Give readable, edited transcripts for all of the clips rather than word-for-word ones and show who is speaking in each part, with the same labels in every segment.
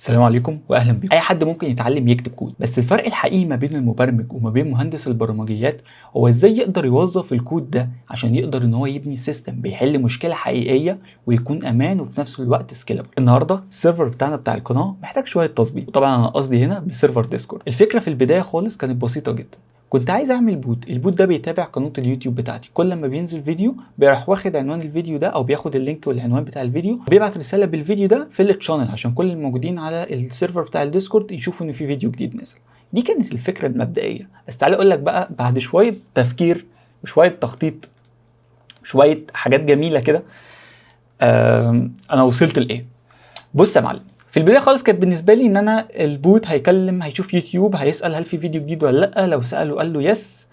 Speaker 1: السلام عليكم واهلا بكم. اي حد ممكن يتعلم يكتب كود، بس الفرق الحقيقي ما بين المبرمج وما بين مهندس البرمجيات هو ازاي يقدر يوظف الكود ده عشان يقدر ان هو يبني سيستم بيحل مشكله حقيقيه ويكون امان وفي نفس الوقت سكيلبل. النهارده السيرفر بتاعنا بتاع القناه محتاج شويه تظبيط، وطبعا انا قصدي هنا بسيرفر ديسكورد. الفكره في البدايه خالص كانت بسيطه جدا. كنت عايز اعمل بوت، البوت ده بيتابع قناه اليوتيوب بتاعتي، كل ما بينزل فيديو بيروح واخد عنوان الفيديو ده او بياخد اللينك والعنوان بتاع الفيديو وبيبعت رساله بالفيديو ده في التشانل عشان كل الموجودين على السيرفر بتاع الديسكورد يشوفوا ان في فيديو جديد نازل. دي كانت الفكره المبدئيه، بس تعالى اقول لك بقى بعد شويه تفكير وشويه تخطيط وشويه حاجات جميله كده انا وصلت لايه. بص يا معلم، في البدايه خالص كانت بالنسبه لي ان انا البوت هيشوف يوتيوب، هيسال هل في فيديو جديد ولا لا. لو ساله قال له يس،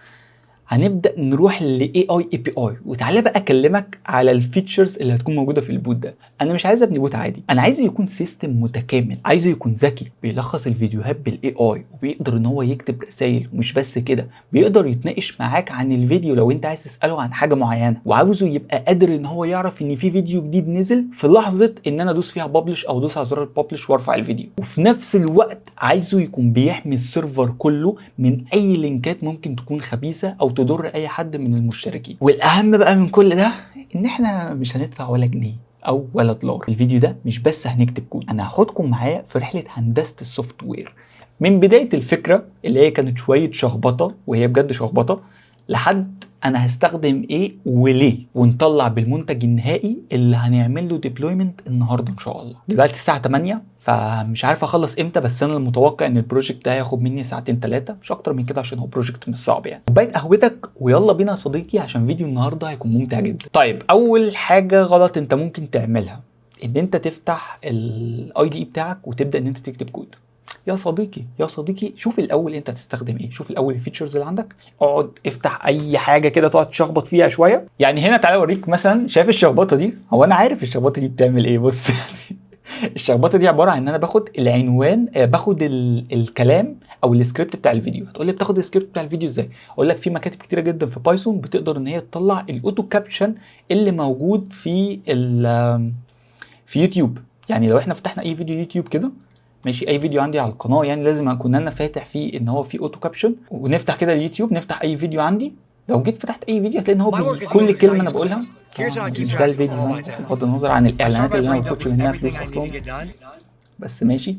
Speaker 1: هنبدا نروح ل AI. وتعالى بقى اكلمك على الفيتشرز اللي هتكون موجوده في البوت ده. انا مش عايز ابني بوت عادي، انا عايزه يكون سيستم متكامل، عايزه يكون ذكي بيلخص الفيديوهات AI وبيقدر ان هو يكتب رسائل، ومش بس كده بيقدر يتناقش معاك عن الفيديو لو انت عايز تساله عن حاجه معينه، وعاوزه يبقى قادر ان هو يعرف ان في فيديو جديد نزل في لحظه ان انا ادوس فيها ببلش او ادوس على زرار الببلش وارفع الفيديو. وفي نفس الوقت عايزه يكون بيحمي السيرفر كله من اي لينكات ممكن تكون خبيثه او تضر اي حد من المشتركين. والاهم بقى من كل ده ان احنا مش هندفع ولا جنيه او ولا دولار. الفيديو ده مش بس هنكتب كود، انا هاخدكم معايا في رحله هندسه السوفت وير من بدايه الفكره اللي هي كانت شويه شخبطه، وهي بجد شخبطه، لحد انا هستخدم ايه وليه، ونطلع بالمنتج النهائي اللي هنعمل له ديبلويمنت النهارده ان شاء الله. دلوقتي الساعه 8، فمش عارف اخلص امتى، بس انا المتوقع ان البروجكت ده هياخد مني ساعتين 3 مش اكتر من كده، عشان هو بروجكت مش صعب يعني. كوبايه قهوتك ويلا بينا يا صديقي عشان فيديو النهارده هيكون ممتع جدا. طيب، اول حاجه غلط انت ممكن تعملها ان انت تفتح IDE بتاعك وتبدا ان انت تكتب كود. يا صديقي شوف الاول انت هتستخدم ايه، شوف الاول الفيتشرز اللي عندك، اقعد افتح اي حاجه كده تقعد تشخبط فيها شويه. يعني هنا تعالى اوريك مثلا، شايف الشخبطه دي؟ هو انا عارف الشخبطه دي بتعمل ايه. بص الشخبطه دي عباره عن ان انا باخد العنوان، باخد الكلام او السكريبت بتاع الفيديو. هتقول لي بتاخد السكريبت بتاع الفيديو ازاي؟ اقول لك في مكاتب كتيره جدا في بايثون بتقدر ان هي تطلع الاوتو كابشن اللي موجود في يوتيوب. يعني لو احنا فتحنا اي فيديو يوتيوب كده، ماشي، اي فيديو عندي على القناه، يعني لازم اكون انا فاتح فيه ان هو في اوتو كابشن، ونفتح كده اليوتيوب، نفتح اي فيديو عندي. لو جيت فتحت اي فيديو هتلاقي ان هو كل كلمه انا بقولها مش ده الفيديو ده، بس بغض النظر عن الاعلانات اللي انا ما باخدش منها فلوس اصلا، بس ماشي.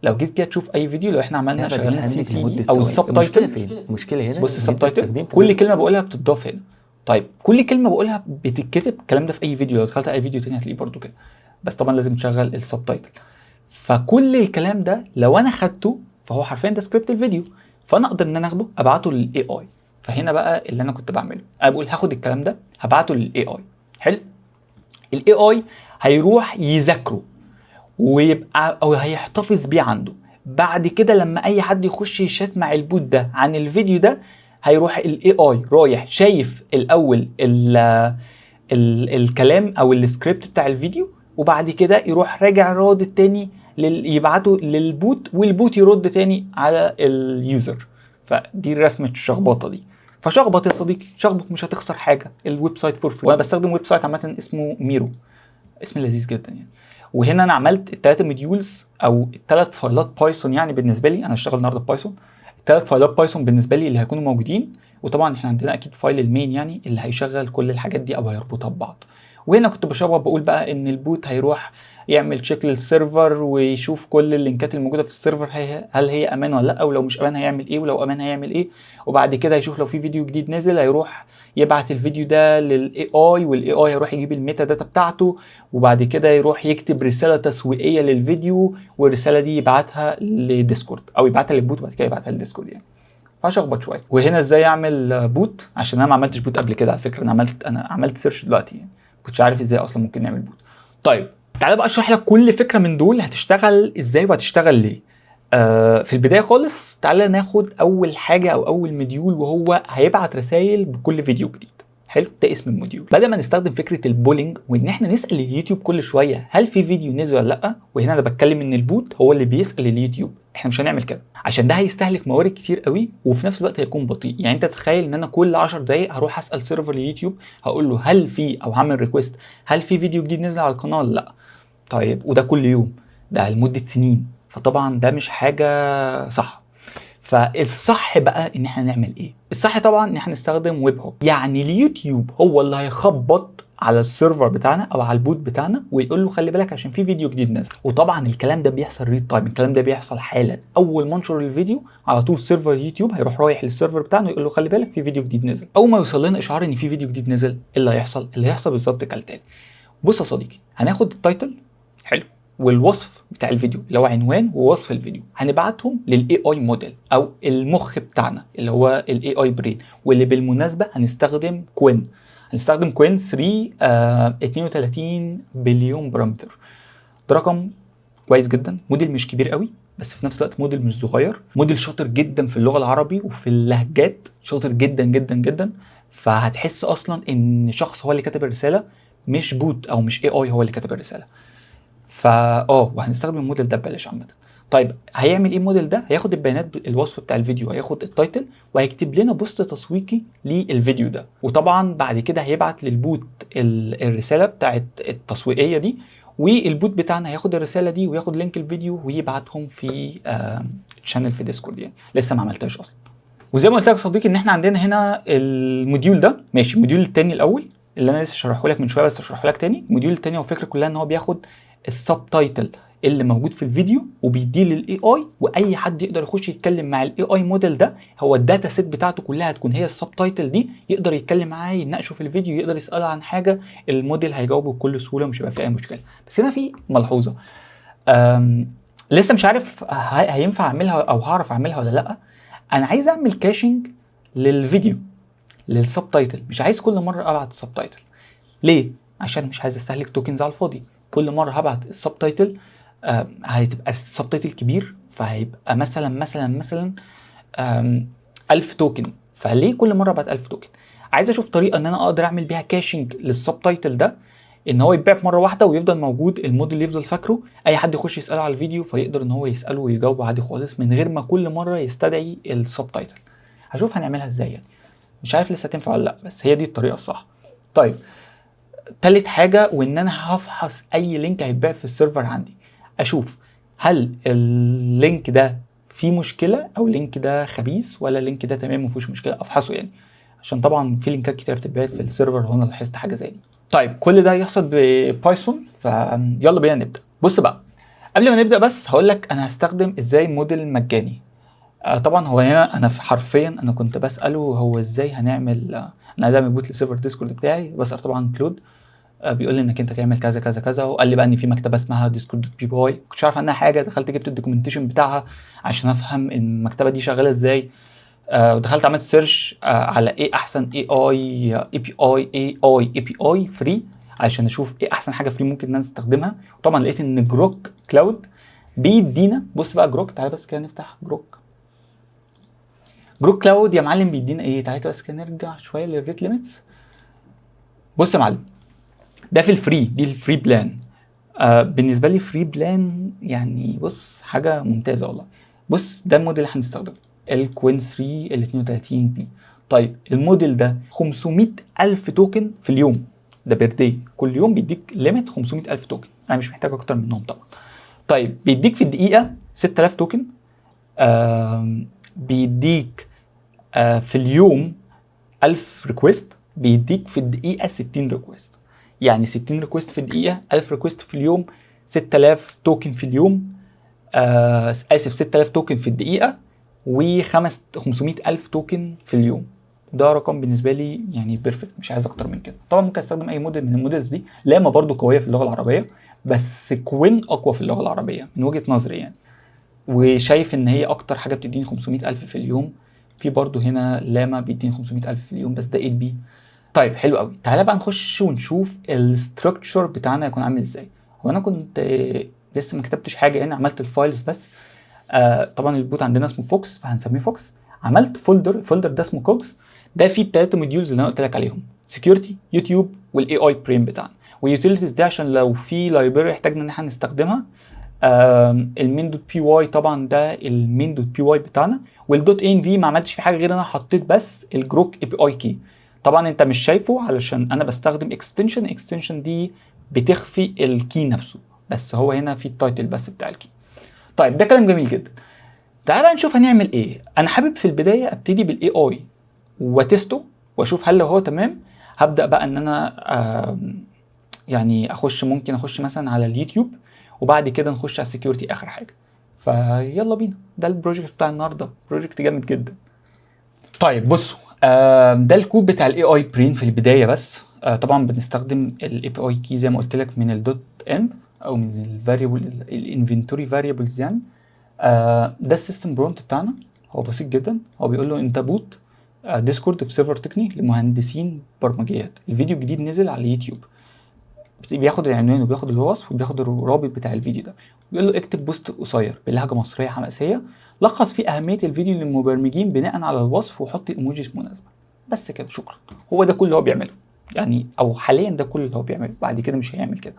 Speaker 1: لو جيت كده تشوف اي فيديو، لو احنا عملنا شغلنا CC او السب تايتل،
Speaker 2: المشكله هنا
Speaker 1: بص السب تايتل كل كلمه بقولها بتضاف هنا. طيب كل كلمه بقولها بتتكتب الكلام ده في اي فيديو، لو دخلت اي فيديو تاني هتلاقيه برده كده، بس طبعا لازم تشغل السب تايتل. فكل الكلام ده لو انا خدته فهو حرفيا ده سكريبت الفيديو، فانا اقدر ان انا اخده ابعته للاي اي. فهنا بقى اللي انا كنت بعمله، انا بقول هاخد الكلام ده هبعته للاي اي. حلو، الاي اي هيروح يذاكره ويبقى او هيحتفظ بيه عنده. بعد كده لما اي حد يخش يشات مع البوت ده عن الفيديو ده، هيروح الاي اي رايح شايف الاول الكلام او السكريبت بتاع الفيديو، وبعد كده يروح راجع راد تاني يبعته للبوت، والبوت يرد تاني على اليوزر. فدي رسمه الشخبطه دي. فشخبط يا صديقي، شخبط، مش هتخسر حاجه. الويب سايت فور فري، وانا بستخدم ويب سايت عامه اسمه ميرو، اسم لذيذ جدا يعني. وهنا انا عملت الثلاثه موديولز او الثلاث فايلات بايثون، يعني بالنسبه لي انا هشتغل النهارده بايثون، الثلاث فايلات بايثون بالنسبه لي اللي هيكونوا موجودين. وطبعا احنا عندنا اكيد فايل المين يعني اللي هيشغل كل الحاجات دي او هيربطها ببعض. وهنا كنت بشرح بقول بقى ان البوت هيروح يعمل تشيك للسيرفر ويشوف كل اللينكات الموجوده في السيرفر هل هي امان ولا لا، ولو مش امان هيعمل ايه، ولو امان هيعمل ايه. وبعد كده هيشوف لو في فيديو جديد نزل هيروح يبعت الفيديو ده للاي اي، والاي اي هيروح يجيب الميتا داتا بتاعته، وبعد كده يروح يكتب رساله تسويقيه للفيديو، والرساله دي يبعتها لديسكورد او يبعتها للبوت وبعد كده يبعتها للديسكورد يعني. فهشخبط شويه. وهنا ازاي اعمل بوت، عشان انا ما عملتش بوت قبل كده على فكره، انا عملت سيرش دلوقتي يعني، كنتش عارف ازاي اصلا ممكن نعمل بوت. طيب تعالى بقى اشرح لك كل فكره من دول هتشتغل ازاي وهتشتغل ليه. في البدايه خالص تعالى ناخد اول حاجه او اول مديول، وهو هيبعت رسائل بكل فيديو جديد. حلو، ده اسم الموديول. بدل ما نستخدم فكره البولينج وان احنا نسال اليوتيوب كل شويه هل في فيديو نزل ولا لا، وهنا انا بتكلم ان البوت هو اللي بيسال اليوتيوب، احنا مش هنعمل كده عشان ده هيستهلك موارد كتير قوي، وفي نفس الوقت هيكون بطيء. يعني انت تخيل ان انا كل 10 دقائق هروح اسال سيرفر اليوتيوب هقول له هل في، او هعمل ريكويست، هل في فيديو جديد نزل على القناه ولا لا. طيب وده كل يوم، ده لمده سنين، فطبعا ده مش حاجه صح. فالصح بقى ان احنا نعمل ايه؟ الصح طبعا ان احنا نستخدم ويب هوك. يعني اليوتيوب هو اللي هيخبط على السيرفر بتاعنا او على البوت بتاعنا ويقول له خلي بالك عشان في فيديو جديد نازل. وطبعا الكلام ده بيحصل ريد تايم، الكلام ده بيحصل حالا. اول ما انشر الفيديو على طول سيرفر يوتيوب هيروح رايح للسيرفر بتاعنا ويقول له خلي بالك في فيديو جديد نزل. اول ما يوصل لنا اشعار ان في فيديو جديد نزل، ايه اللي هيحصل؟ اللي هيحصل بالظبط كالتالي. بص يا صديقي، هناخد التايتل حلو والوصف بتاع الفيديو اللي هو عنوان ووصف الفيديو، هنبعتهم للاي اي موديل او المخ بتاعنا اللي هو الاي اي برين، واللي بالمناسبه هنستخدم كوين. هنستخدم كوين 3 32 بليون بارامتر. ده رقم كويس جدا، موديل مش كبير قوي بس في نفس الوقت موديل مش صغير، موديل شاطر جدا في اللغه العربي وفي اللهجات، شاطر جدا جدا جدا. فهتحس اصلا ان شخص هو اللي كتب الرساله، مش بوت او مش اي اي هو اللي كتب الرساله. وهنستخدم الموديل ده ببلاش عامه. طيب هيعمل ايه الموديل ده؟ هياخد البيانات الوصف بتاع الفيديو، هياخد التايتل وهيكتب لنا بوست تسويقي للفيديو ده، وطبعا بعد كده هيبعت للبوت الرساله بتاعت التسويقيه دي، والبوت بتاعنا هياخد الرساله دي وياخد لينك الفيديو ويبعتهم في تشانل في ديسكورد. يعني لسه ما عملتهاش اصلا. وزي ما قلت لك يا صديقي ان احنا عندنا هنا الموديول ده ماشي. الموديول الثاني الاول اللي انا لسه شرحه لك من شويه بس اشرحه لك تاني. الموديول الثاني هو الفكره كلها ان هو بياخد السب تايتل اللي موجود في الفيديو وبيديه للاي اي، واي حد يقدر يخش يتكلم مع الاي اي موديل ده. هو الداتا سيت بتاعته كلها هتكون هي السب تايتل دي، يقدر يتكلم معاه يناقشه في الفيديو، يقدر يساله عن حاجه الموديل هيجاوبه بكل سهوله ومش هيبقى فيه اي مشكله. بس هنا في ملحوظه، لسه مش عارف هينفع اعملها او هعرف اعملها ولا لا. انا عايز اعمل كاشنج للفيديو للسب تايتل، مش عايز كل مره ابعت السب تايتل. ليه؟ عشان مش عايز استهلك توكنز على الفاضي. كل مره هبعت السب تايتل هتبقى السب تايتل كبير، فهيبقى مثلا 1000 توكن. فليه كل مره ابعت 1000 توكن؟ عايز اشوف طريقه ان انا اقدر اعمل بيها كاشنج للسب تايتل ده، ان هو يتباع مره واحده ويفضل موجود، الموديل يفضل فاكره، اي حد يخش يساله على الفيديو فيقدر ان هو يساله ويجاوبه عادي خالص من غير ما كل مره يستدعي السب تايتل. هشوف هنعملها ازاي يعني، مش عارف لسه تنفع ولا لا، بس هي دي الطريقه الصح. طيب تالت حاجه، وان انا هفحص اي لينك هيتباع في السيرفر عندي، اشوف هل اللينك ده فيه مشكله او اللينك ده خبيث ولا اللينك ده تمام مفيهوش مشكله. افحصه يعني، عشان طبعا في لينكات كتير بتتباع في السيرفر وانا لاحظت حاجه زي دي. طيب كل ده يحصل ببايثون، فيلا بينا نبدا. بص بقى، قبل ما نبدا بس هقول لك انا هستخدم ازاي موديل مجاني. طبعا هو هنا انا حرفيا انا كنت بساله هو ازاي هنعمل انا عايز اعمل بوت للسيرفر ديسكورد بتاعي، بسال طبعا كلود بيقول لي انك انت تعمل كذا كذا كذا، وقال لي بقى ان في مكتبه اسمها ديسكورد بي باي، كنتش عارف عنها حاجه. دخلت جبت الدوكيومنتيشن بتاعها عشان افهم المكتبه دي شغاله ازاي. ودخلت عملت سيرش على ايه احسن اي بي اي فري عشان اشوف ايه احسن حاجه فري ممكن ان انا استخدمها. وطبعا لقيت ان جروك كلاود بيدينا، بص بقى جروك، تعالى بس كده نفتح جروك كلاود يا معلم. بيدينا ايه؟ تعالى بس كده نرجع شويه للريت ليميتس. بص يا معلم، ده في الفري، دي الفري بلان. بالنسبه لي فري بلان يعني بص حاجه ممتازه والله. بص ده الموديل اللي هنستخدمه، الكوين 3 ال 32 بي. طيب الموديل ده 500 الف توكن في اليوم، ده بير داي، كل يوم بيديك ليميت 500 الف توكن، انا مش محتاج اكتر منهم طبعا. طيب بيديك في الدقيقه 6000 توكن. بيديك في اليوم 1000 ريكويست، بيديك في الدقيقه 60 ريكويست. يعني 60 ريكويست في الدقيقه، 1000 ريكويست في اليوم، 6000 توكن في اليوم. اسف 6000 توكن في الدقيقه و500 الف توكن في اليوم. ده رقم بالنسبه لي يعني بيرفكت، مش عايز اكتر من كده. طبعا ممكن استخدم اي موديل من الموديلز دي، لاما برضو قويه في اللغه العربيه، بس كوين اقوى في اللغه العربيه من وجهه نظري يعني، وشايف ان هي اكتر حاجه بتديني 500 الف في اليوم. في برضو هنا لاما بيديني 500 الف في اليوم بس ده 8 بي. طيب حلو قوي، تعالى بقى نخش ونشوف الستراكشر بتاعنا هيكون عامل ازاي. هو انا كنت لسه ما كتبتش حاجه يعني، عملت الفايلز بس. طبعا البوت عندنا اسمه فوكس فهنسميه فوكس. عملت الفولدر ده اسمه كوكس، ده فيه الثلاثه موديولز اللي انا قلت لك عليهم، سكيورتي، يوتيوب، والاي اي بريم بتاعنا. واليوتيليتيز دي عشان لو في لايبرري احتاجنا ان احنا نستخدمها. المين دوت بي واي طبعا ده المين دوت بي واي بتاعنا. والدوت ان في ما عملتش فيه حاجه غير انا حطيت بس الجروك اي بي اي كي. طبعا انت مش شايفه علشان انا بستخدم اكستنشن دي بتخفي الكي نفسه، بس هو هنا في التايتل بس بتاع الكي. طيب ده كلام جميل جدا. تعال بقى نشوف هنعمل ايه. انا حابب في البدايه ابتدي بالاي اي وتستو واشوف هل لو هو تمام هبدا بقى ان انا يعني ممكن اخش مثلا على اليوتيوب، وبعد كده نخش على السكيورتي اخر حاجه. فيلا بينا، ده البروجكت بتاع النهارده، بروجكت جامد جدا. طيب بصوا، ده الكود بتاع الاي اي برين في البدايه بس. طبعا بنستخدم الاي بي اي كي زي ما قلت لك من الدوت انف او من الفاريبل الانفنتوري فاريبلز يعني. ده السيستم برومت بتاعنا، هو بسيط جدا. هو بيقول له انت بوت ديسكورد في سيرفر تقني لمهندسين برمجيات. الفيديو الجديد نزل على اليوتيوب، بياخد العنوان وبياخد الوصف وبياخد الرابط بتاع الفيديو ده، بيقول له اكتب بوست قصير بلهجه مصريه حماسيه لخص فيه اهميه الفيديو للمبرمجين بناء على الوصف وحط ايموجيز مناسبه. بس كده، شكرا. هو ده كل اللي هو بيعمله يعني، او حاليا ده كل اللي هو بيعمله، بعد كده مش هيعمل كده.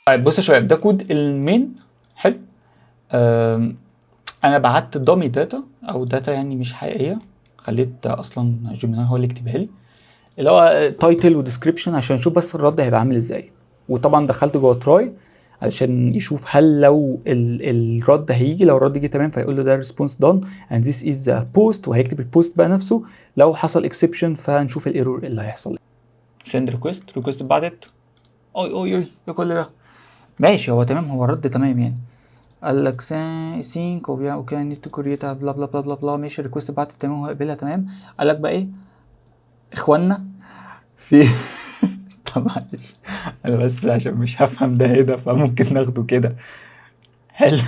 Speaker 1: طيب بص يا شباب، ده كود المين. حلو. انا بعت دامي داتا او داتا يعني مش حقيقيه، خليت اصلا جيميناي هو اللي يكتبها لي، اللي هو تايتل وديسكريبشن عشان اشوف بس الرد هيبقى عامل ازاي. وطبعا دخلت جوه تراي علشان يشوف هل لو الرد هيجي، لو الرد يجي تمام فيقول له ده ريسبونس دون اند ذيس از ذا بوست، وهيكتب البوست بقى نفسه. لو حصل اكسبشن فنشوف الايرور اللي هيحصل. سند ريكويست بعتت. اي ده كل ده ماشي، هو تمام، هو الرد تمام يعني. قال لك سينك اوكي نيد تو كريت بلا بلا بلا بلا بلا. ماشي، ريكويست بعتت تمام وهقبلها تمام. قال لك بقى ايه اخوانا في طب معلش، انا بس عشان مش هفهم ده ايه ده فممكن ناخده كده. حلو.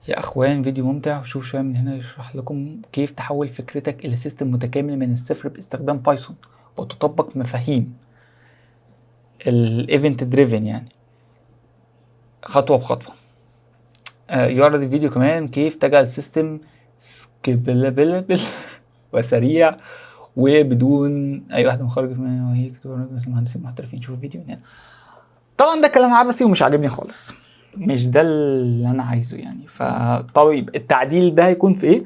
Speaker 1: يا اخوان فيديو ممتع، وشوف شويه من هنا يشرح لكم كيف تحول فكرتك الى سيستم متكامل من الصفر باستخدام بايثون وتطبق مفاهيم الايفنت دريفن يعني خطوه بخطوه. يعرض الفيديو كمان كيف تجعل سيستم سكيبلابل وسريع وبدون اي واحده مخرج وهي مثل المهندسين المحترفين. شوف الفيديو من هنا. طبعا ده كلام عبثي ومش عاجبني خالص، مش ده اللي انا عايزه يعني. فطيب التعديل ده هيكون في ايه؟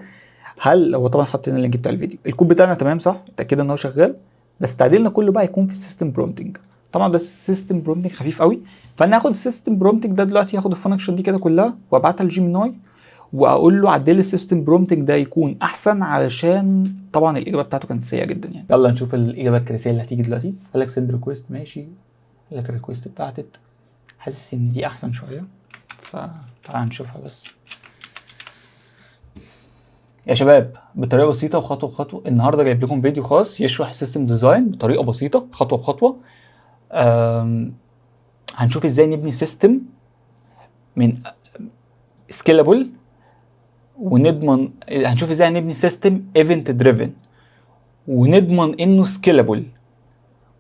Speaker 1: هل هو طبعا حاطين اللينك بتاع الفيديو، الكود بتاعنا تمام صح، متاكد ان هو شغال، بس تعديلنا كله بقى هيكون في السيستم برومتنج. طبعا ده السيستم برومتنج خفيف قوي، فانا هاخد السيستم برومتنج ده دلوقتي، هاخد الفانكشن دي كده كلها وابعتها لجيميناي واقول له عدل لي السيستم برومتنج ده يكون احسن، علشان طبعا الاجابه بتاعته كانت سيئه جدا يعني. يلا نشوف الاجابه الكارثيه اللي هتيجي دلوقتي. قال لك سند ريكويست، ماشي. قال لك الريكويست بتاعتت، حاسس ان دي احسن شويه، فتعال نشوفها بس يا شباب بطريقه بسيطه وخطوه بخطوه. النهارده جايب لكم فيديو خاص يشرح السيستم ديزاين بطريقه بسيطه خطوه بخطوه. هنشوف ازاي نبني سيستم من سكيلابل، ونضمن هنشوف ازاي نبني سيستم ايفنت دريفن ونضمن انه سكيلابل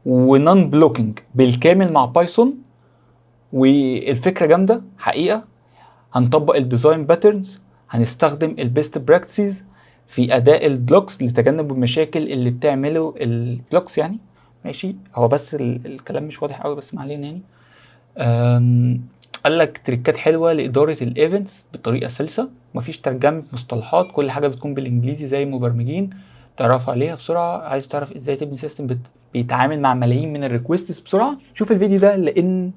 Speaker 1: ونون بلوكينج بالكامل مع بايثون. والفكره جامده حقيقه. هنطبق الديزاين باترنز، هنستخدم البيست براكتسز في اداء البلوكس لتجنب المشاكل اللي بتعمله البلوكس يعني. ماشي، هو بس الكلام مش واضح قوي بس ما علينا يعني. قال لك تريكات حلوه لاداره الايفنتس بطريقه سلسه، مفيش ترجمه مصطلحات، كل حاجه بتكون بالانجليزي زي المبرمجين تعرف عليها بسرعه. عايز تعرف ازاي تبني سيستم بيتعامل مع ملايين من الريكويستس بسرعه؟ شوف الفيديو ده، لان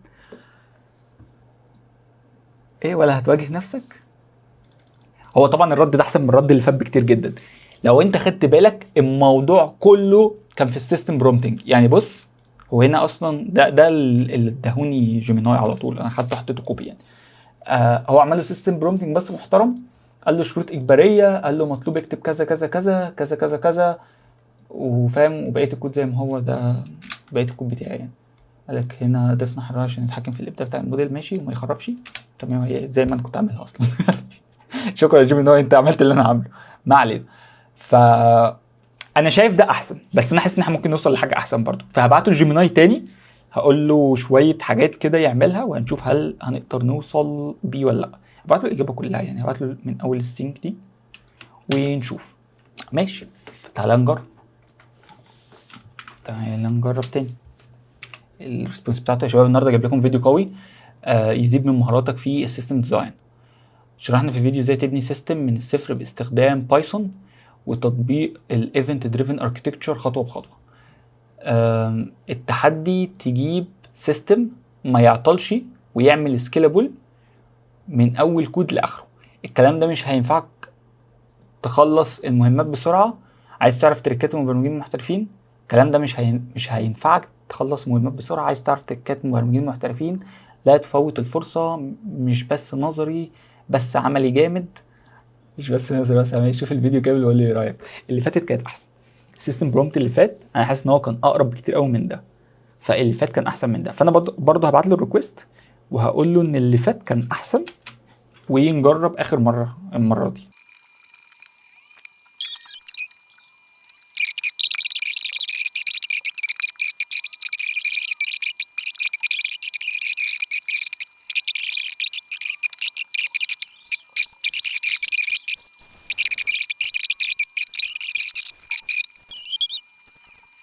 Speaker 1: ايه ولا هتواجه نفسك. هو طبعا الرد ده احسن من الرد اللي فات بكتير جدا. لو انت خدت بالك الموضوع كله كان في السيستم برومتنج يعني. بص، هو هنا اصلا ده اللي اداهوني جيميناي على طول، انا خدته حطيته كوبي يعني. هو عمل له سيستم برومتنج بس محترم، قال له شروط اجباريه، قال له مطلوب اكتب كذا كذا كذا كذا كذا كذا وفاهم، وبقيه الكود زي ما هو ده بقيه الكود بتاعي يعني. قال لك هنا ضفنا حراره عشان نتحكم في الابداع بتاع الموديل، ماشي، وما يخرفش تمام، هي زي ما انا كنت عاملها اصلا. شكرا يا جيمي، انت عملت اللي انا عامله، ما علينا. ف انا شايف ده احسن، بس انا حاسس ان احنا ممكن نوصل لحاجه احسن برضه، فهبعته لجيميناي تاني، هقول له شويه حاجات كده يعملها وهنشوف هل هنقدر نوصل بيه ولا لا. هبعت له الاجابه كلها يعني، هبعت له من اول السينك دي ونشوف. ماشي، تعالى نجرب. تعالى نجرب تاني الريسبونس بتاعته يا شباب. النهارده جايب لكم فيديو قوي يزيد من مهاراتك في السيستم ديزاين. شرحنا في فيديو ازاي تبني سيستم من الصفر باستخدام بايثون وتطبيق الايفنت دريفن اركتكتشر خطوه بخطوه. التحدي تجيب سيستم ما يعطلش ويعمل سكيلابل من اول كود لاخره. الكلام ده مش هينفعك تخلص المهمات بسرعه. عايز تعرف تريكات المبرمجين المحترفين؟ الكلام ده مش هينفعك تخلص مهمات بسرعه. عايز تعرف تريكات مبرمجين محترفين؟ لا تفوت الفرصه. مش بس نظري، بس عملي جامد. مش بس نظري بس عملي. شوف الفيديو كامل وقول لي ايه رايك. اللي فاتت كانت احسن. السيستم برومبت اللي فات انا حاسس ان هو كان اقرب بكتير قوي من ده، فاللي فات كان احسن من ده. فانا برضه هبعت له الريكوست وهقول له ان اللي فات كان احسن، ونجرب اخر مره المره دي.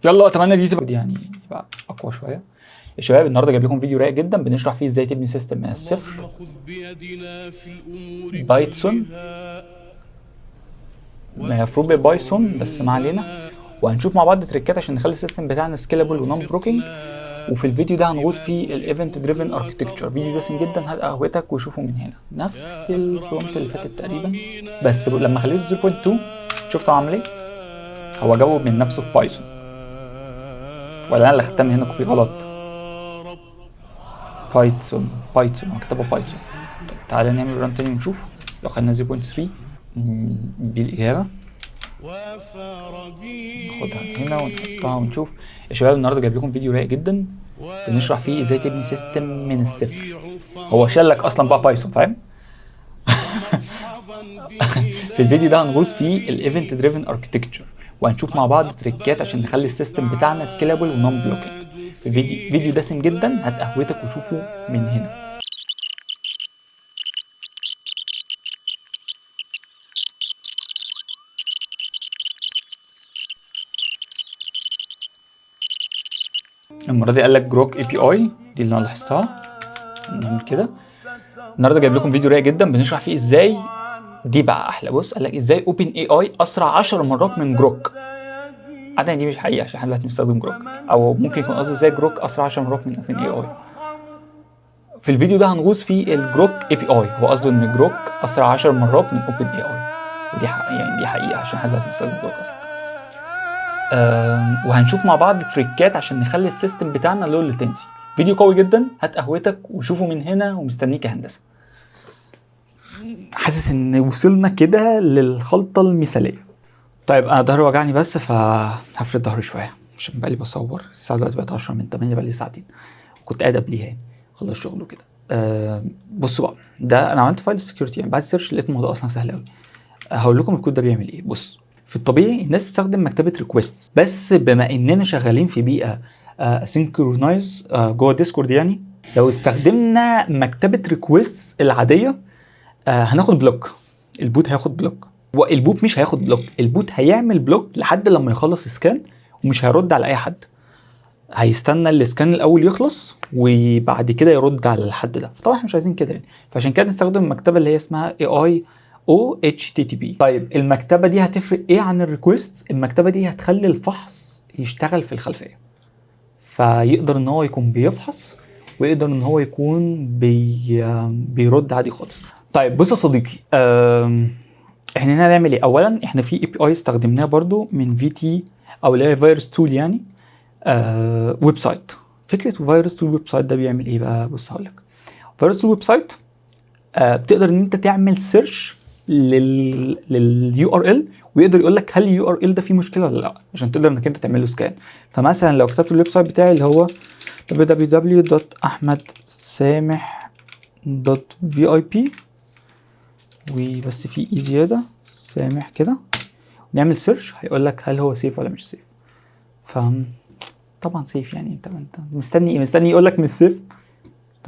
Speaker 1: يلا اتمنى دي تبقى يعني يبقى اقوى شويه. يا شباب النهارده جايب لكم فيديو رايق جدا بنشرح فيه ازاي تبني سيستم من الصفر بايثون. المفروض ببايثون بس ما علينا. وهنشوف مع بعض تريكات عشان نخلي السيستم بتاعنا سكيلابل ونون بروكينج. وفي الفيديو ده هنغوص في الايفنت دريفن اركتكتشر. فيديو دسم جدا، هات قهوتك وشوفه من هنا. نفس البرومبت اللي فاتت تقريبا، بس لما خليته 0.2 شفتوا عامل ايه؟ هو جاوب من نفسه في بايثون ولا انا اللي خدتها من هنا كوبي غلط؟ بايثون هو كتبه بايثون. طب تعالى نعمل ران تاني ونشوف. لو خدنا 0.3 دي الاجابه. ناخدها هنا ونحطها ونشوف. يا شباب النهارده جايب لكم فيديو رايق جدا بنشرح فيه ازاي تبني سيستم من الصفر. هو شالك اصلا بقى بايثون، فاهم؟ في الفيديو ده هنغوص فيه الايفنت دريفن اركتكتشر، وهنشوف مع بعض تريكات عشان نخلي السيستم بتاعنا سكيلابل ونون بلوكينج. في فيديو دسم جدا، هات قهوتك وشوفه من هنا. المره دي قال لك جروك اي بي اي، دي اللي انا لاحظتها. نعمل كده. النهارده جايب لكم فيديو رايق جدا بنشرح فيه ازاي، دي بقى احلى. بص قال لك ازاي اوبن اي اي اسرع 10 مرات من جروك. عادة دي مش حقيقه عشان احنا دلوقتي بنستخدم جروك، او ممكن يكون قصدي ازاي جروك اسرع 10 مرات من اوبن اي اي. في الفيديو ده هنغوص في الجروك اي بي اي. هو قصده ان جروك اسرع 10 مرات من اوبن اي اي، ودي يعني دي حقيقه عشان احنا دلوقتي بنستخدم جروك اصلا. وهنشوف مع بعض تريكات عشان نخلي السيستم بتاعنا لو لاتنسي. فيديو قوي جدا، هات قهوتك وشوفه من هنا ومستنيك يا هندسه. حاسس ان وصلنا كده للخلطه المثاليه. طيب انا ظهري وجعني بس فهفرد ظهري شويه عشان بقالي بصور. الساعه دلوقتي بقت 10 من 8، بقالي ساعتين كنت قاعد قبليها يعني خلص شغل وكده. بصوا بقى، ده انا عملت فايل سكيورتي يعني بعد سيرش لقيت الموضوع اصلا سهل قوي. هقول لكم الكود ده بيعمل ايه. بص، في الطبيعي الناس بتستخدم مكتبه ريكويست، بس بما اننا شغالين في بيئه سينكرونايز جوه ديسكورد، يعني لو استخدمنا مكتبه ريكويست العاديه هناخد بلوك. البوت هياخد بلوك، والبوت مش هياخد بلوك. البوت هيعمل بلوك لحد لما يخلص سكان ومش هيرد على اي حد. هيستنى السكان الاول يخلص وبعد كده يرد على الحد ده. طبعا احنا مش عايزين كده يعني، فعشان كده نستخدم المكتبه اللي هي اسمها AI OHTTP. طيب المكتبه دي هتفرق ايه عن الريكوست؟ المكتبه دي هتخلي الفحص يشتغل في الخلفيه، فيقدر ان هو يكون بيفحص ويقدر ان هو يكون بيرد عادي خالص. طيب بص يا صديقي، احنا هنا هنعمل ايه؟ اولا احنا في اي بي اي استخدمناه برضو من VT او اللي هي فيروس تول، يعني ويب سايت. فكره فيروس تول ويب سايت ده بيعمل ايه بقى؟ بص هقول لك. فيروس تول ويب سايت بتقدر ان انت تعمل سيرش لليو ار ال، ويقدر يقول لك هل اليو ار ال ده فيه مشكله ولا لا، عشان تقدر انك انت تعمل له سكان. فمثلا لو كتبت الويب سايت بتاعي اللي هو www.ahmedsameh.vip وبس في اي زياده سامح كده، نعمل سيرش هيقول لك هل هو سيف ولا مش سيف. فاهم؟ طبعا سيف يعني. انت مستني ايه؟ مستني يقول لك مش سيف؟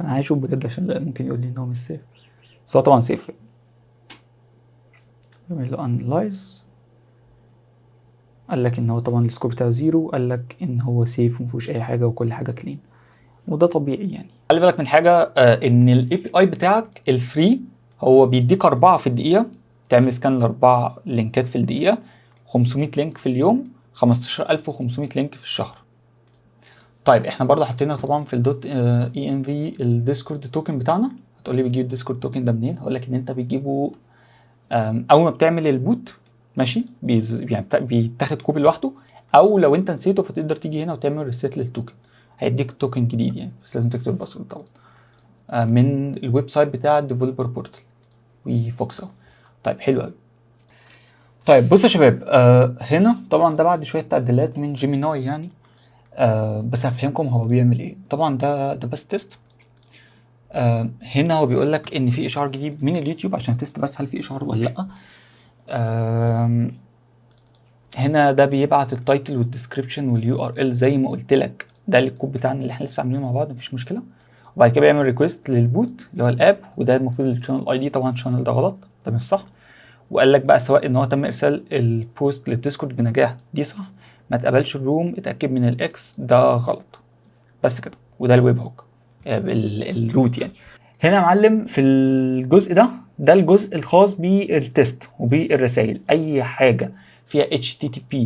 Speaker 1: انا عايز اشوف بجد عشان لا ممكن يقول لي ان هو مش سيف، بس هو طبعا سيف. نعمل له انلايز، قال لك ان هو طبعا السكور بتاعه 0، قال لك ان هو سيف ومفيهوش اي حاجه وكل حاجه كلين، وده طبيعي يعني. خلي بالك من حاجه، ان الاي بي اي بتاعك الفري هو بيديك 4 في الدقيقه، تعمل سكان ل4 لينكات في الدقيقه، 500 لينك في اليوم، 15500 لينك في الشهر. طيب احنا برضه حطينا طبعا في الدوت اي ام في الديسكورد توكن بتاعنا. هتقول لي بتجيب الديسكورد توكن ده منين؟ هقول لك ان انت بتجيبه اول ما بتعمل البوت، ماشي، يعني بيتاخد كوبي لوحده، او لو انت نسيته فتقدر تيجي هنا وتعمل ريسيت للتوكن، هيديك توكن جديد يعني، بس لازم تكتب الباسورد طبعا من الويب سايت بتاع الديفلوبر بورتال وفوكس اهو. طيب حلو قوي. طيب بصوا يا شباب، هنا طبعا ده بعد شويه تعديلات من جيميناي يعني، بس هفهمكم هو بيعمل ايه. طبعا ده بس تيست. هنا هو بيقول لك ان في اشعار جديد من اليوتيوب عشان تيست بس هل في اشعار ولا لا. هنا ده بيبعت التايتل والديسكريبشن واليو ار ال زي ما قلت لك، ده الكود بتاعنا اللي احنا لسه عاملينه مع بعض، مفيش مشكله. وبعد كده بيعمل ريكويست للبوت اللي هو الاب، وده المفروض الشانل اي دي، طبعا الشانل ده غلط، ده مش صح. وقال لك بقى سواء ان هو تم ارسال البوست للديسكورد بنجاح، دي صح. ما تقبلش الروم، اتاكد من الاكس، ده غلط. بس كده. وده الويب هوك، الروت يعني. هنا يا معلم في الجزء ده الجزء الخاص بالتست وبالرسائل. اي حاجه فيها HTTP،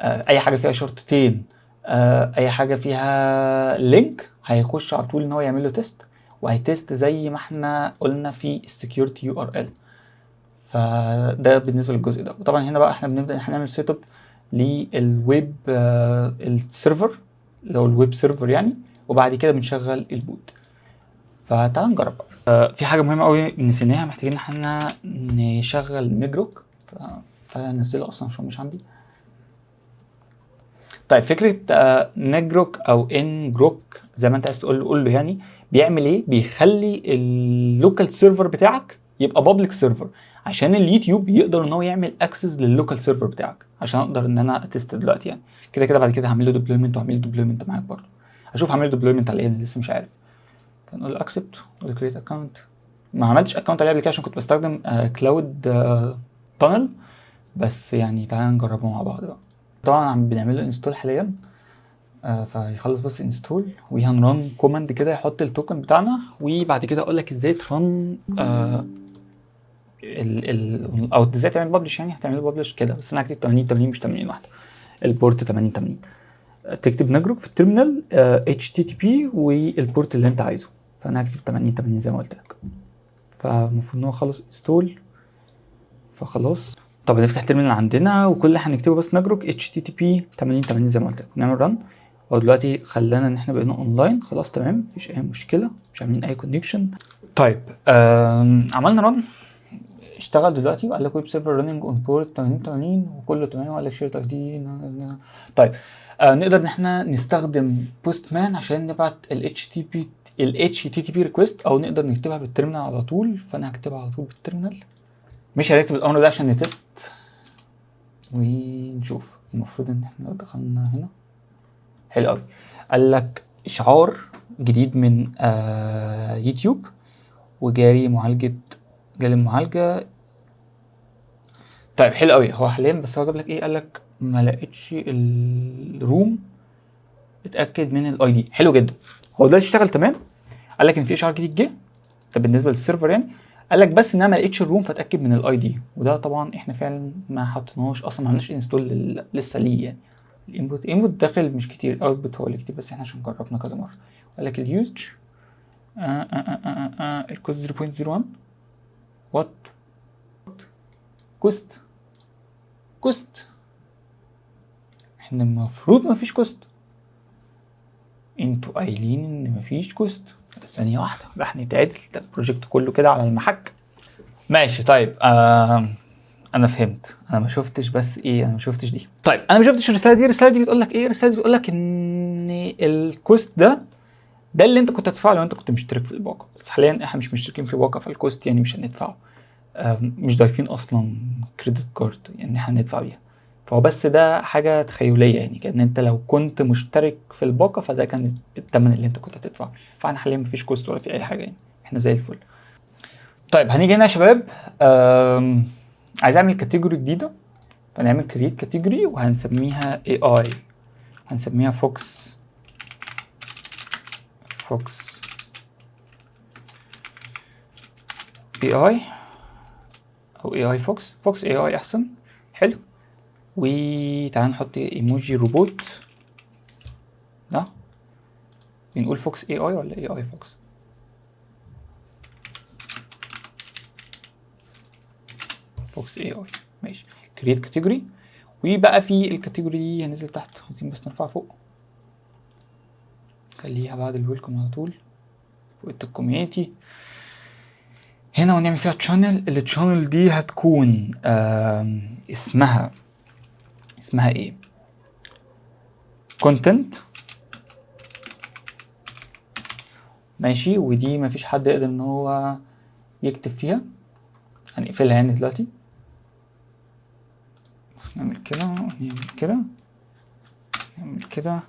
Speaker 1: اي حاجه فيها شرطتين، اي حاجه فيها لينك، هيخش على طول ان هو يعمل له تيست، وهيتست زي ما احنا قلنا في السكيورتي يو ار ال. فده بالنسبه للجزء ده. وطبعا هنا بقى احنا بنبدا ان احنا نعمل سيت اب للويب السيرفر اللي هو الويب سيرفر يعني، وبعد كده بنشغل البوت. فتعال نجرب بقى. في حاجه مهمه قوي نسيناها، محتاجين ان احنا نشغل نجروك، فتعالى ننزله اصلا عشان مش عندي. طيب فكره نجروك او ان جروك زي ما انت عايز قول له يعني، بيعمل ايه؟ بيخلي اللوكال سيرفر بتاعك يبقى بابليك سيرفر عشان اليوتيوب يقدر ان هو يعمل اكسس لللوكال سيرفر بتاعك، عشان اقدر ان انا اتست دلوقتي يعني. كده كده بعد كده هعمل له ديبلويمنت، وهعمل له ديبلويمنت معاك برضه. هشوف هعمل له ديبلويمنت على ايه، انا لسه مش عارف. فنقول اكسبت وكريت اكونت. ما عملتش اكونت عليه قبل كده عشان كنت بستخدم كلاود تانل، بس يعني تعالى نجربه مع بعض بقى. طبعا بنعمل له انستول حاليا، فيخلص بس انستول، وهنرن كوماند كده يحط التوكن بتاعنا، وبعد كده اقول لك ازاي ترن او ازاي تعمل ببلش يعني. هتعمل ببلش كده، بس انا هكتب 8080 مش 80 واحده، البورت 8080. تكتب نجروك في التيرمينال HTTP والبورت اللي انت عايزه، فانا هكتب 8080 زي ما قلت لك. فالمفروض ان هو خلص انستول، فخلاص. طب نفتح التيرمينال عندنا، وكل اللي هنكتبه بس نجروك HTTP 8080 زي ما قلت لك، نعمل رن. هو دلوقتي خلانا ان احنا بقينا اونلاين، خلاص تمام، مفيش اي مشكله، مش عاملين اي كونكشن. طيب عملنا رن، اشتغل دلوقتي، وقال لك ويب سيرفر راننج اون بورت 8080 وكله تمام، وقال لك شيرت اي دي. طيب نقدر ان احنا نستخدم بوست مان عشان نبعت ال HTTP ريكويست، او نقدر نكتبها بالترمينال على طول. فانا هكتبها على طول بالترمينال، مش هنكتب الامر ده عشان نتست ونشوف. المفروض ان احنا دخلنا هنا، حلو قوي. قال لك اشعار جديد من يوتيوب، وجاري المعالجه. طيب حلو قوي. هو حاليا بس هو جاب لك ايه؟ قال لك ما لقيتش الروم، اتاكد من الاي دي. حلو جدا. هو دلوقتي اشتغل تمام. قال لك ان في اشعار جديد جه، ده بالنسبه للسيرفر يعني. قال لك بس ان انا ما لقيتش الروم، فاتاكد من الاي دي. وده طبعا احنا فعلا ما حطيناهوش اصلا، ما عملناش انستول لسه ليه يعني. الانبوت داخل مش كتير، الاوتبوت هو اللي كتير، بس احنا عشان جربنا كذا مره. قال لك اليوزج الكوست 0.01 وات كوست. احنا المفروض ما فيش كوست، انتوا قايلين ان مفيش كوست. ثانية واحدة راح نتعدل، ده البروجكت كله كده على المحك. ماشي طيب انا فهمت. انا ما شفتش بس ايه، انا ما شفتش دي. طيب انا ما شفتش الرسالة دي. الرسالة دي بتقول لك ايه؟ الرسالة دي بتقول لك ان الكوست ده اللي انت كنت هتدفعه لو انت كنت مشترك في الباقة، بس حاليا احنا مش مشتركين في الباقة، فالكوست يعني مش هندفعه. مش ضايفين اصلا كريدت كارد يعني احنا هندفع بيها. فهو بس ده حاجة تخيلية يعني، كأن انت لو كنت مشترك في الباقة فده كان الثمن اللي انت كنت هتدفعه. فاحنا حاليا مفيش كوست ولا في اي حاجة يعني، احنا زي الفل. طيب هنيجي هنا يا شباب، عايز اعمل كاتيجوري جديدة، فنعمل كريت كاتيجوري وهنسميها AI، هنسميها فوكس AI. او اي اي فوكس، فوكس اي اي احسن. حلو. وتعالى نحط ايموجي روبوت ده، بنقول فوكس اي اي ولا اي اي فوكس؟ فوكس اي اي ماشي. كرييت كاتيجوري، وبقى في الكاتيجوري هنزل تحت، عايزين بس نرفعها فوق، خليها بعد الويلكم على طول فوق الكوميونتي هنا، ونعمل فيها تشانل. التشانل دي هتكون اسمها ايه؟ كونتنت ماشي. ودي مفيش حد يقدر ان هو يكتب فيها، هنقفلها يعني دلوقتي. نعمل كده ونعمل كده نعمل كده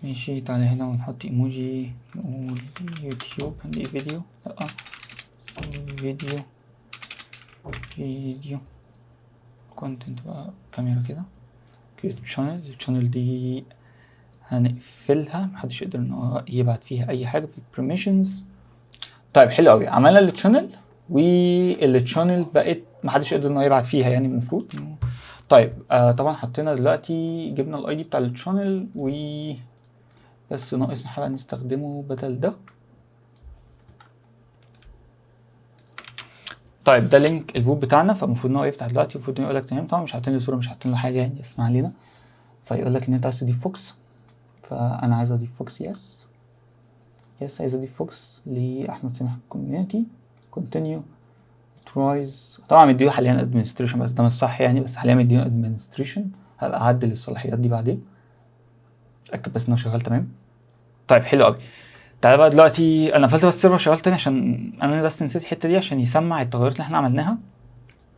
Speaker 1: ماشي. تعالى هنا ونحط ايموجي، نقول يوتيوب، هنلاقي فيديو، لا فيديو كونتنت بقى، كاميرا كده. كريت شانل، الشانل دي هنقفلها، محدش يقدر ان هو يبعت فيها اي حاجه في البرميشنز. طيب حلو قوي، عملنا التشانل، والتشانل بقت محدش يقدر ان هو يبعت فيها يعني المفروض. طيب طبعا حطينا دلوقتي، جبنا الاي دي بتاع التشانل، و بس ناقص حاجه نستخدمه بدل ده. طيب ده لينك البوت بتاعنا، فالمفروض ان هو يفتح دلوقتي، المفروض انه يقول لك تمام. طبعا مش حاطين له صوره، مش حاطين له حاجه يعني، اسمع علينا. فيقول لك ان انت عايز تضيف فوكس، فانا عايز اضيف فوكس. يس عايز اضيف فوكس لاحمد سامح كوميونتي. كونتينيو ترايز. طبعا مديه حاليا ادمنستريشن، بس ده مش صح يعني، بس حاليا مديه ادمنستريشن، هبقى اعدل الصلاحيات دي بعدين. اتاكد بس انه شغال تمام. طيب حلو قوي. تعالى بقى دلوقتي، انا قفلت بس السيرفر شغال تاني عشان انا بس نسيت الحته دي، عشان يسمع التغيرات اللي احنا عملناها،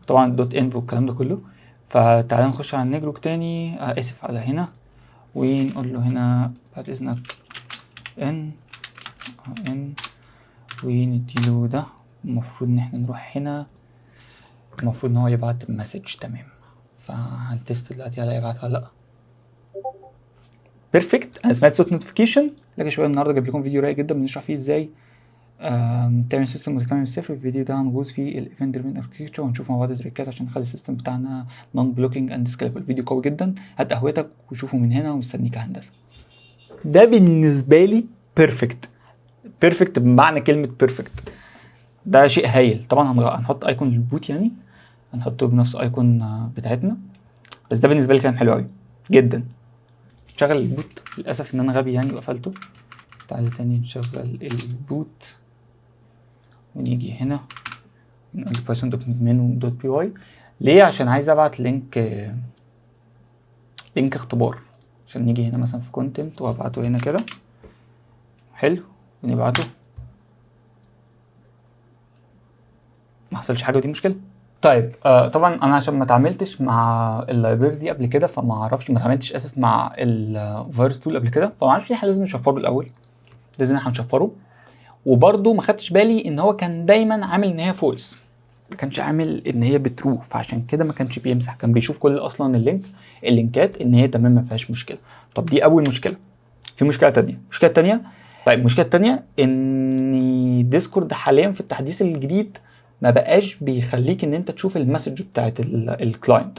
Speaker 1: طبعا الدوت انف والكلام ده كله. فتعالى نخش على النجروك تاني، اسف على هنا، ونقول له هنا بعد اذنك ان ونديله ده. المفروض ان احنا نروح هنا، المفروض ان هو يبعت مسج تمام. فهنتست دلوقتي على يبعت ولا لا. بيرفكت. انا سمعت صوت نوتيفيكيشن. لكن شويه النهارده جايب لكم فيديو رايق جدا بنشرح فيه ازاي تعمل سيستم متكامل من الصفر. الفيديو ده هنغوص فيه الايفنت دريفن اركتكتشر، ونشوف مع بعض تريكات عشان نخلي السيستم بتاعنا نون بلوكينج اند سكيلبل. فيديو قوي جدا، هات قهوتك وشوفه من هنا، ومستنيك يا هندسه. ده بالنسبه لي بيرفكت. بيرفكت بمعنى كلمه بيرفكت، ده شيء هايل. طبعا هنحط ايكون للبوت يعني، هنحطه بنفس ايكون بتاعتنا، بس ده بالنسبه لي كان حلو قوي جدا. شغل البوت، للاسف ان انا غبي يعني وقفلته. تعالى تاني نشغل البوت، ونيجي هنا نقول بايثون دوت منو دوت بي واي. ليه؟ عشان عايز ابعت لينك اختبار، عشان نيجي هنا مثلا في كونتنت وابعته هنا كده. حلو، ونبعته، ما حصلش حاجه ودي مشكله. طيب طبعا انا عشان ما اتعاملتش مع اللايبراري دي قبل كده، فما اعرفش، ما اتعاملتش اسف مع الفيروس تول قبل كده، فما اعرفش احنا لازم نشفره الاول، لازم احنا نشفره. وبرده ما خدتش بالي ان هو كان دايما عامل ان هي فولس، ما كانش عامل ان هي بترو، فعشان كده ما كانش بيمسح، كان بيشوف كل اصلا اللينكات ان هي تمام ما فيهاش مشكله. طب دي اول مشكله. في مشكله تانية. طيب المشكله التانية ان ديسكورد حاليا في التحديث الجديد ما بقاش بيخليك ان انت تشوف المسج بتاعت الكلاينت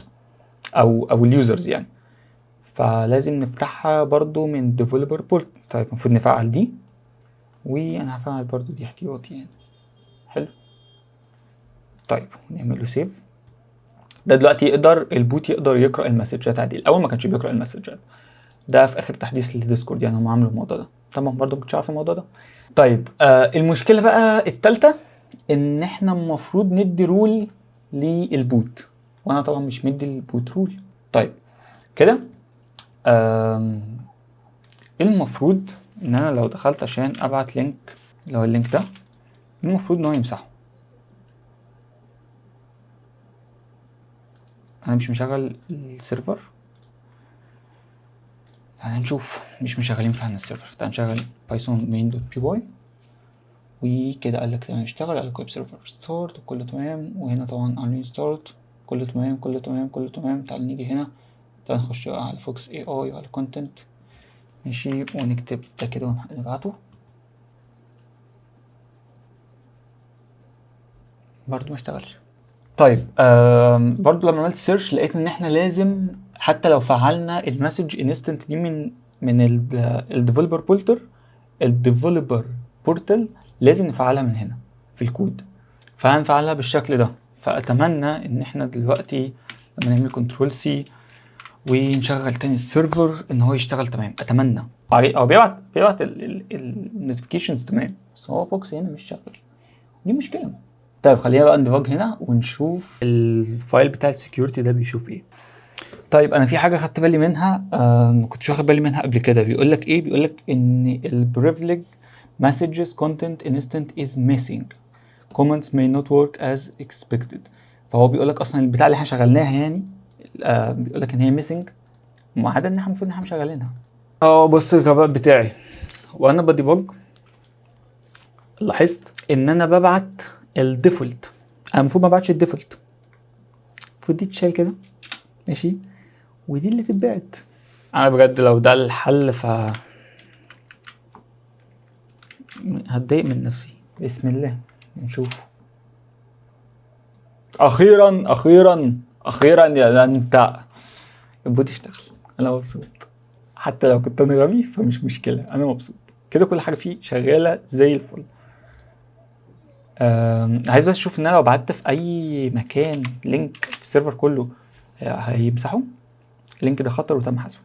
Speaker 1: او اليوزرز يعني، فلازم نفتحها برضو من ديفلوبر بورت. طيب المفروض نفعل دي، وانا هفعل برضو دي احتياطي يعني. حلو. طيب نعمل له سيف. ده دلوقتي البوت يقدر يقرا المسجات عادي، الاول ما كانش بيقرا المسجات. ده في اخر تحديث للديسكورد يعني، هم عملوا الموضوع ده. طبعا برضو ما كنتش عارف الموضوع ده. طيب المشكله بقى الثالثه، ان احنا المفروض ندي رول للبوت، وانا طبعا مش مدي البوت رول. طيب كده المفروض ان انا لو دخلت عشان ابعت لينك، اللي هو اللينك ده، المفروض ان هو يمسحه. انا مش مشغل السيرفر، هنشوف مش مشغلين فعلا السيرفر. تعال نشغل بايثون main دوت بي واي، وكده قال لك تمام اشتغل، قال لك ويب سيرفر ستارت وكله تمام. وهنا طبعا انرين ستارت، كله تمام كله تمام كله تمام. تعال نيجي هنا، تعال نخش بقى على فوكس اي اي وعلى كونتنت ماشي، ونكتب ده كده ونبعته. برضو ما اشتغلش. طيب برضو لما عملت سيرش لقيت ان احنا لازم حتى لو فعلنا المسج انستنت دي من الديفلوبر بورتال لازم نفعلها من هنا في الكود، فهنفعلها بالشكل ده. فاتمنى ان احنا دلوقتي لما نعمل كنترول سي ونشغل تاني السيرفر ان هو يشتغل تمام. اتمنى او بيبعت النوتيفيكيشنز تمام، بس هو فوكس هنا مش شغال، دي مشكله. طيب خلينا بقى نديباج هنا ونشوف الفايل بتاع السكيورتي ده بيشوف ايه. طيب انا في حاجه خدت بالي منها ما كنتش واخد بالي منها قبل كده. بيقول لك ايه؟ بيقول لك ان البريفليج messages content instant is missing, comments may not work as expected. فهو بيقول لك اصلا البتاع اللي احنا شغلناها يعني بيقول لك ان هي missing، ما عدا ان احنا المفروض ان احنا مشغلينها. بص الغباء بتاعي وانا بديبج لاحظت ان انا ببعت الديفولت. انا المفروض ما ابعتش الديفولت، المفروض دي تشال كده ماشي، ودي اللي تتبعت. انا بجد لو ده الحل هتضايق من نفسي. بسم الله نشوف. اخيرا يا انت البوت اشتغل. انا مبسوط، حتى لو كنت انا غبي فمش مشكله، انا مبسوط كده. كل حاجه فيه شغاله زي الفل. عايز بس اشوف ان انا لو بعت في اي مكان لينك في السيرفر كله هيمسحوه. اللينك ده خطر وتم حذفه.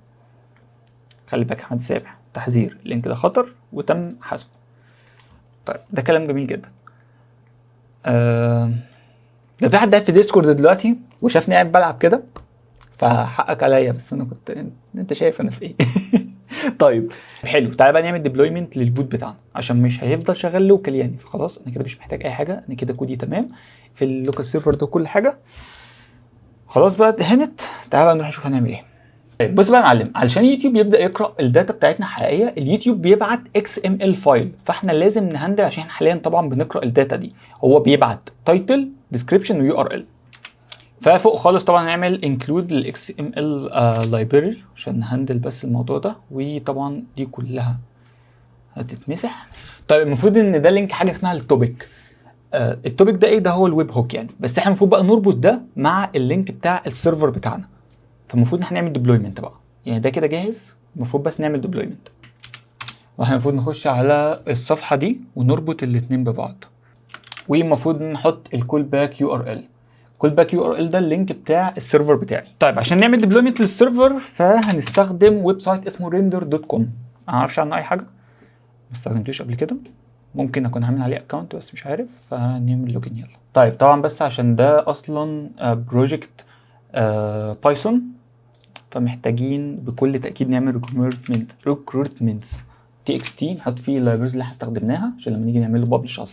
Speaker 1: خلي بالك احمد سابع تحذير، اللينك ده خطر وتم حذفه. طيب ده كلام جميل جدا. ده في حد قاعد في ديسكورد دلوقتي وشافني قاعد بلعب كده، فحقك عليا، بس انا كنت انت شايف انا في ايه. طيب حلو، تعالى بقى نعمل ديبلويمنت للبوت بتاعنا عشان مش هيفضل شغال لوكال يعني. فخلاص انا كده مش محتاج اي حاجه، انا كده كودي تمام في اللوكال سيرفر ده كل حاجه خلاص بقى اتهنت. تعالى بقى نروح نشوف هنعمل ايه. طيب بص بقى يا معلم، علشان يوتيوب يبدا يقرا الداتا بتاعتنا حقيقيه، اليوتيوب بيبعت XML فايل، فاحنا لازم نهندل عشان حاليا طبعا بنقرا الداتا دي. هو بيبعت تايتل ديسكريبشن ويو ار ال. ففوق خالص طبعا نعمل انكلود للاكس ام ال لايبرري عشان نهندل بس الموضوع ده، وطبعا دي كلها هتتمسح. طيب المفروض ان ده لينك حاجه اسمها التوبيك. التوبيك ده ايه؟ ده هو الويب هوك يعني، بس احنا المفروض بقى نربط ده مع اللينك بتاع السيرفر بتاعنا. فالمفروض ان احنا نعمل ديبلويمنت بقى يعني. ده كده جاهز، المفروض بس نعمل ديبلويمنت. واحنا المفروض نخش على الصفحه دي ونربط الاثنين ببعض، والمفروض نحط الكول باك يو ار ال. كول باك يو ار ال ده اللينك بتاع السيرفر بتاعي. طيب عشان نعمل ديبلويمنت للسيرفر فهنستخدم ويب سايت اسمه render.com. انا ما اعرفش عنه اي حاجه، ما استخدمتوش قبل كده، ممكن اكون عامل عليه اكونت بس مش عارف، فنعمل لوجن يلا. طيب طبعا بس عشان ده اصلا بروجكت بايثون، فمحتاجين بكل تاكيد نعمل ريكروتمنتس txt نحط فيه اللايبرز اللي احنا استخدمناها عشان لما نيجي نعمل له ببلش على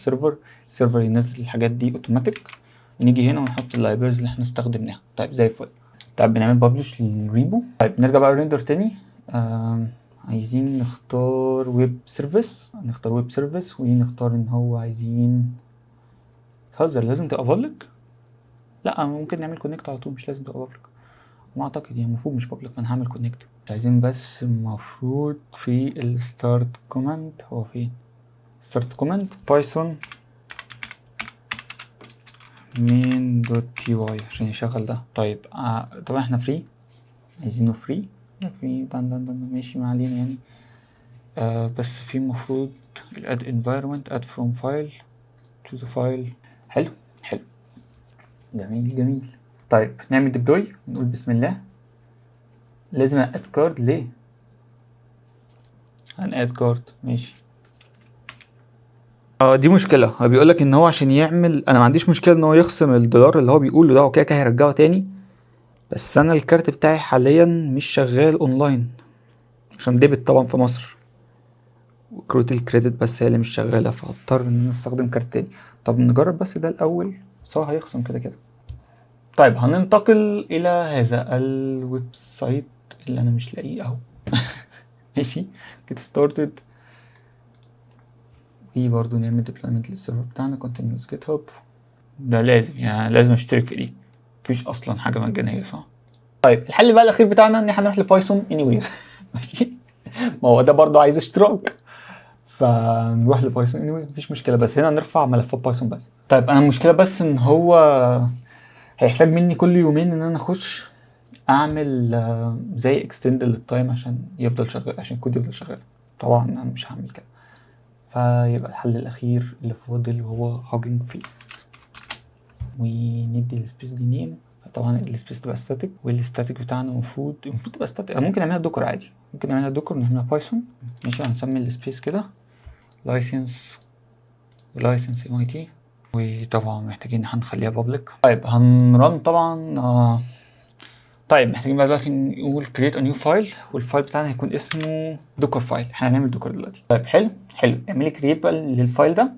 Speaker 1: السيرفر ينزل الحاجات دي اوتوماتيك. نيجي هنا ونحط اللايبرز اللي احنا استخدمناها. طيب زي الفل. طيب بنعمل ببلش للريبو. طيب نرجع بقى ريندر تاني. عايزين نختار ويب سيرفيس، نختار ويب سيرفيس ونختار ان هو عايزين تهزر لازم تبقى بابليك. لا ممكن نعمل كونكت على طول، مش لازم تبقى بابليك. ما اعتقد يعني المفروض مش بابليك، ما انا هعمل كونكت. عايزين بس المفروض في الستارت كوماند. هو فين ستارت كوماند؟ بايثون main.py عشان يشغل ده. طيب طبعا احنا فري، عايزينه فري دان ماشي ما علينا يعني. بس في مفروض add environment add from file choose a file. حلو جميل. طيب نعمل deploy نقول بسم الله. لازم add card ليه؟ add card ماشي. دي مشكلة. هو بيقول لك ان هو عشان يعمل، انا ما عنديش مشكلة ان هو يخصم الدولار اللي هو بيقوله ده، وكده هيرجعه تاني، بس انا الكارت بتاعي حاليا مش شغال اونلاين عشان ديبت طبعا في مصر، وكروت الكريدت بس هي اللي مش شغالة، فهضطر ان انا استخدم كارت تاني. طب نجرب بس ده الاول، سواء هيخصم كده. طيب هننتقل الى هذا الويب سايت اللي انا مش لاقيه اهو. ماشي get started. في برضو نعمل deployment للسيرفر بتاعنا continuous GitHub. ده لازم يعني لازم اشترك في دي، مفيش اصلا حاجه مجانيه صح. طيب الحل بقى الاخير بتاعنا ان احنا نروح لبايثون anywhere. ماشي، ما هو ده برضو عايز اشتراك، فنروح لبايثون anyway مفيش مشكله، بس هنا نرفع ملفات بايثون بس. طيب انا المشكله بس ان هو هيحتاج مني كل يومين ان انا اخش اعمل زي اكستند للتايم عشان يفضل شغال، عشان الكود يفضل شغال. طبعا انا مش هعمل كده. فيبقى الحل الاخير اللي فاضل هو هاجينج فيس، وندي السبيس دي نيم. طبعا السبيس تبقى ستاتيك، والستاتيك بتاعنا المفروض تبقى ستاتيك. ممكن نعملها دوكر عادي، ممكن نعملها دوكر ونعملها بايثون. ماشي، هنسمي السبيس كده لايسنس ام اي تي، وطبعا محتاجين هنخليها بابليك. طيب هنرن طبعا. طيب محتاجين بقى دلوقتي نقول create a new file، والفايل بتاعنا هيكون اسمه دوكر فايل. احنا هنعمل دوكر دلوقتي. طيب حلو اعملي create بقى للفايل ده.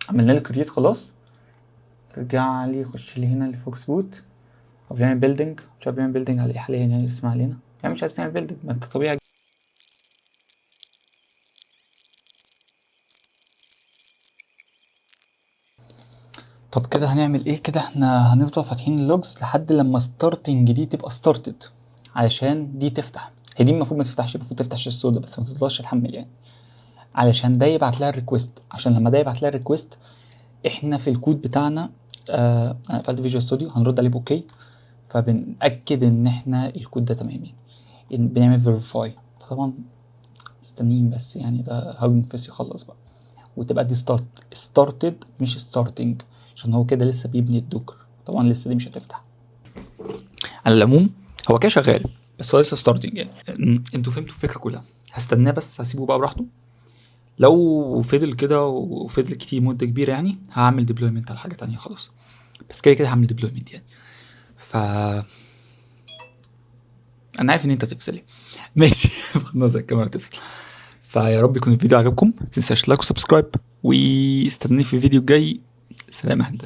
Speaker 1: عملنا له create خلاص. ارجع لي خش لي هنا لفوكس بوت، او بيعمل بيلدينج. مش عارف بيعمل بيلدينج على ايه حاليا يعني، اسمع علينا يعني مش عايز تعمل بيلدينج، ما انت طبيعي. طب كده هنعمل ايه؟ كده احنا هنفضل فاتحين اللوجز لحد لما ستارتنج دي تبقى ستارتد، علشان دي تفتح. هي دي المفروض ما تفتحش، المفروض تفتح الشاشه السوداء بس ما تفضلش تحمل يعني، علشان ده يبعت لها الريكوست. عشان لما ده يبعت لها الريكوست احنا في الكود بتاعنا انا قفلت فيجوال ستوديو، هنرد عليه باوكي، فبنأكد ان احنا الكود ده تمام يعني، بنعمل فيريفاي. فطبعا مستنيين بس يعني ده هاجينج فيس يخلص بقى، وتبقى دي ستارتد مش ستارتنج، عشان هو كده لسه بيبني الدوكر. طبعا لسه دي مش هتفتح. على العموم هو كده شغال، بس هو لسه ستارتنج يعني. انتوا فهمتوا الفكره كلها. هستناه بس، هسيبه بقى براحته. لو فضل كده وفضل كتير مده كبيره يعني هعمل ديبلويمنت على حاجه تانية خلاص، بس كده كده هعمل ديبلويمنت يعني. ف انا عارف ان انت تفصلي ماشي بغض النظر الكاميرا تفصل. فيا رب يكون الفيديو عجبكم، متنساش لايك وسبسكرايب، واستنوني في الفيديو الجاي. سلام يا هندسه.